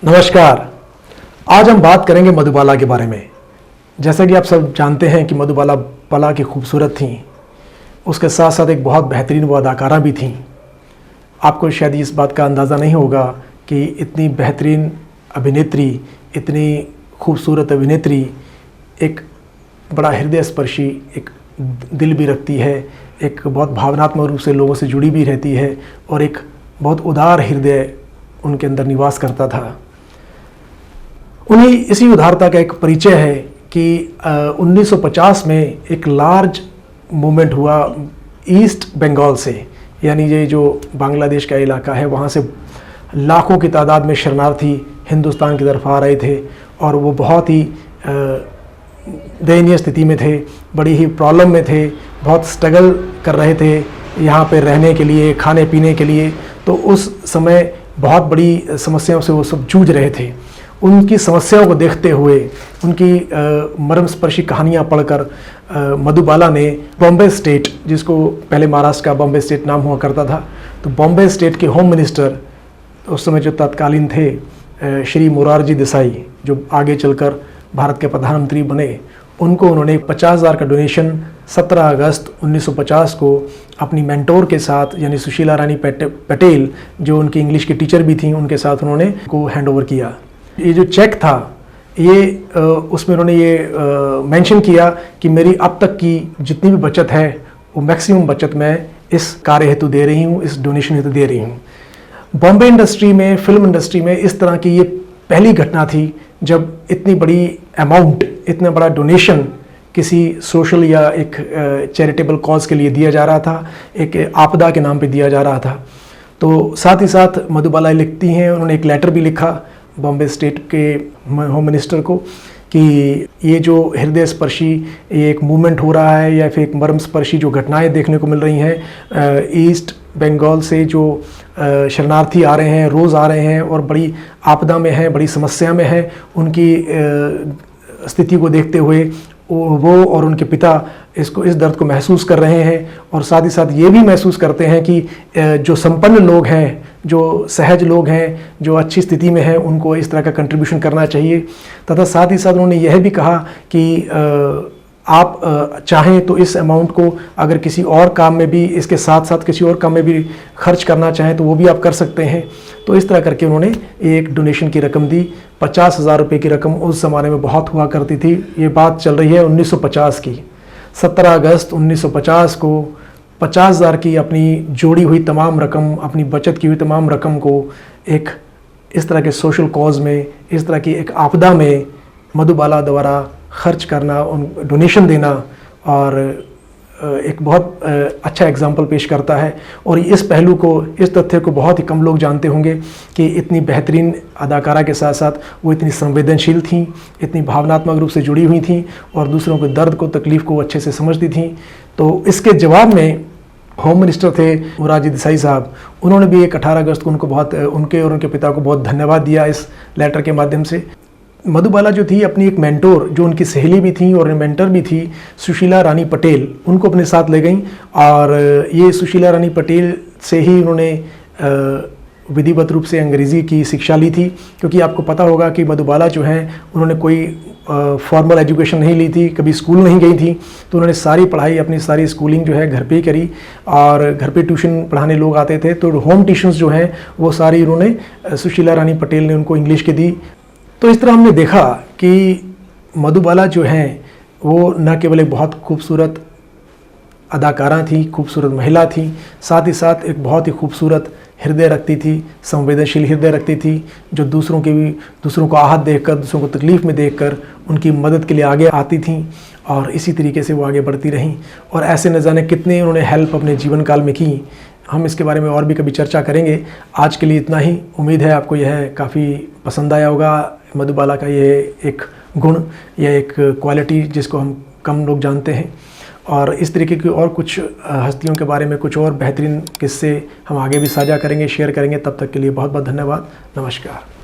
नमस्कार। आज हम बात करेंगे मधुबाला के बारे में। जैसा कि आप सब जानते हैं कि मधुबाला बाला की खूबसूरत थीं, उसके साथ साथ एक बहुत बेहतरीन वो अदाकारा भी थीं। आपको शायद इस बात का अंदाज़ा नहीं होगा कि इतनी बेहतरीन अभिनेत्री, इतनी खूबसूरत अभिनेत्री एक बड़ा हृदय स्पर्शी एक दिल भी रखती है, एक बहुत भावनात्मक रूप से लोगों से जुड़ी भी रहती है और एक बहुत उदार हृदय उनके अंदर निवास करता था। उन्हीं इसी उदारता का एक परिचय है कि 1950 में एक लार्ज मूवमेंट हुआ ईस्ट बंगाल से, यानी ये जो बांग्लादेश का इलाका है वहाँ से लाखों की तादाद में शरणार्थी हिंदुस्तान की तरफ आ रहे थे और वो बहुत ही दयनीय स्थिति में थे, बड़ी ही प्रॉब्लम में थे, बहुत स्ट्रगल कर रहे थे यहाँ पे रहने के लिए, खाने पीने के लिए। तो उस समय बहुत बड़ी समस्याओं से वो सब जूझ रहे थे। उनकी समस्याओं को देखते हुए, उनकी मर्मस्पर्शी कहानियाँ पढ़कर मधुबाला ने बॉम्बे स्टेट, जिसको पहले महाराष्ट्र का बॉम्बे स्टेट नाम हुआ करता था, तो बॉम्बे स्टेट के होम मिनिस्टर उस समय जो तत्कालीन थे श्री मोरारजी देसाई, जो आगे चलकर भारत के प्रधानमंत्री बने, उनको उन्होंने 50,000 का डोनेशन 17 अगस्त 1950 को अपनी मेंटोर के साथ, यानी सुशीला रानी पटेल, जो उनकी इंग्लिश की टीचर भी थी, उनके साथ उन्होंने को हैंड ओवर किया। ये जो चेक था, ये उसमें उन्होंने ये मेंशन किया कि मेरी अब तक की जितनी भी बचत है वो मैक्सिमम बचत मैं इस कार्य हेतु दे रही हूँ, इस डोनेशन हेतु दे रही हूँ। बॉम्बे इंडस्ट्री में, फिल्म इंडस्ट्री में इस तरह की ये पहली घटना थी जब इतनी बड़ी अमाउंट, इतना बड़ा डोनेशन किसी सोशल या एक चैरिटेबल कॉज के लिए दिया जा रहा था, एक आपदा के नाम पे दिया जा रहा था। तो साथ ही साथ मधुबाला लिखती हैं, उन्होंने एक लेटर भी लिखा बॉम्बे स्टेट के होम मिनिस्टर को कि ये जो हृदय स्पर्शी ये एक मूवमेंट हो रहा है या फिर एक मर्म स्पर्शी जो घटनाएं देखने को मिल रही हैं, ईस्ट बंगाल से जो शरणार्थी आ रहे हैं, रोज़ आ रहे हैं और बड़ी आपदा में हैं, बड़ी समस्या में हैं, उनकी स्थिति को देखते हुए वो और उनके पिता इस दर्द को महसूस कर रहे हैं और साथ ही साथ ये भी महसूस करते हैं कि जो संपन्न लोग हैं, जो सहज लोग हैं, जो अच्छी स्थिति में हैं, उनको इस तरह का कंट्रीब्यूशन करना चाहिए। तथा साथ ही साथ उन्होंने यह भी कहा कि आप चाहें तो इस अमाउंट को अगर किसी और काम में भी, इसके साथ साथ किसी और काम में भी खर्च करना चाहें तो वो भी आप कर सकते हैं। तो इस तरह करके उन्होंने एक डोनेशन की रकम दी। 50,000 रुपये की रकम उस ज़माने में बहुत हुआ करती थी। ये बात चल रही है 1950 की। 17 अगस्त 1950 को 50,000 की अपनी जोड़ी हुई तमाम रकम, अपनी बचत की हुई तमाम रकम को एक इस तरह के सोशल कॉज में, इस तरह की एक आपदा में मधुबाला द्वारा खर्च करना, उन डोनेशन देना और एक बहुत अच्छा एग्जाम्पल पेश करता है। और इस पहलू को, इस तथ्य को बहुत ही कम लोग जानते होंगे कि इतनी बेहतरीन अदाकारा के साथ साथ वो इतनी संवेदनशील थीं, इतनी भावनात्मक रूप से जुड़ी हुई थीं और दूसरों के दर्द को, तकलीफ़ को अच्छे से समझती थीं। तो इसके जवाब में होम मिनिस्टर थे मोरारजी देसाई साहब, उन्होंने भी एक 18 अगस्त को उनके और उनके पिता को बहुत धन्यवाद दिया इस लेटर के माध्यम से। मधुबाला जो थी, अपनी एक मेंटोर, जो उनकी सहेली भी थी और मेंटर भी थी, सुशीला रानी पटेल, उनको अपने साथ ले गई और ये सुशीला रानी पटेल से ही उन्होंने विधिवत रूप से अंग्रेज़ी की शिक्षा ली थी। क्योंकि आपको पता होगा कि मधुबाला जो हैं, उन्होंने कोई फॉर्मल एजुकेशन नहीं ली थी, कभी स्कूल नहीं गई थी। तो उन्होंने सारी पढ़ाई, अपनी सारी स्कूलिंग जो है घर पे ही करी और घर पे ट्यूशन पढ़ाने लोग आते थे, तो होम ट्यूशन्स जो हैं वो सारी उन्होंने सुशीला रानी पटेल ने उनको इंग्लिश की दी। तो इस तरह हमने देखा कि मधुबाला जो हैं वो न केवल एक बहुत खूबसूरत अदाकारा थी, खूबसूरत महिला थी, साथ ही साथ एक बहुत ही खूबसूरत हृदय रखती थी, संवेदनशील हृदय रखती थी, जो दूसरों को आहत देखकर, दूसरों को तकलीफ़ में देखकर उनकी मदद के लिए आगे आती थीं और इसी तरीके से वो आगे बढ़ती रहीं। और ऐसे न जाने कितने उन्होंने हेल्प अपने जीवन काल में की। हम इसके बारे में और भी कभी चर्चा करेंगे। आज के लिए इतना ही। उम्मीद है आपको यह काफ़ी पसंद आया होगा। मधुबाला का ये एक गुण, यह एक क्वालिटी जिसको हम कम लोग जानते हैं। और इस तरीके की और कुछ हस्तियों के बारे में, कुछ और बेहतरीन किस्से हम आगे भी साझा करेंगे, शेयर करेंगे। तब तक के लिए बहुत बहुत धन्यवाद। नमस्कार।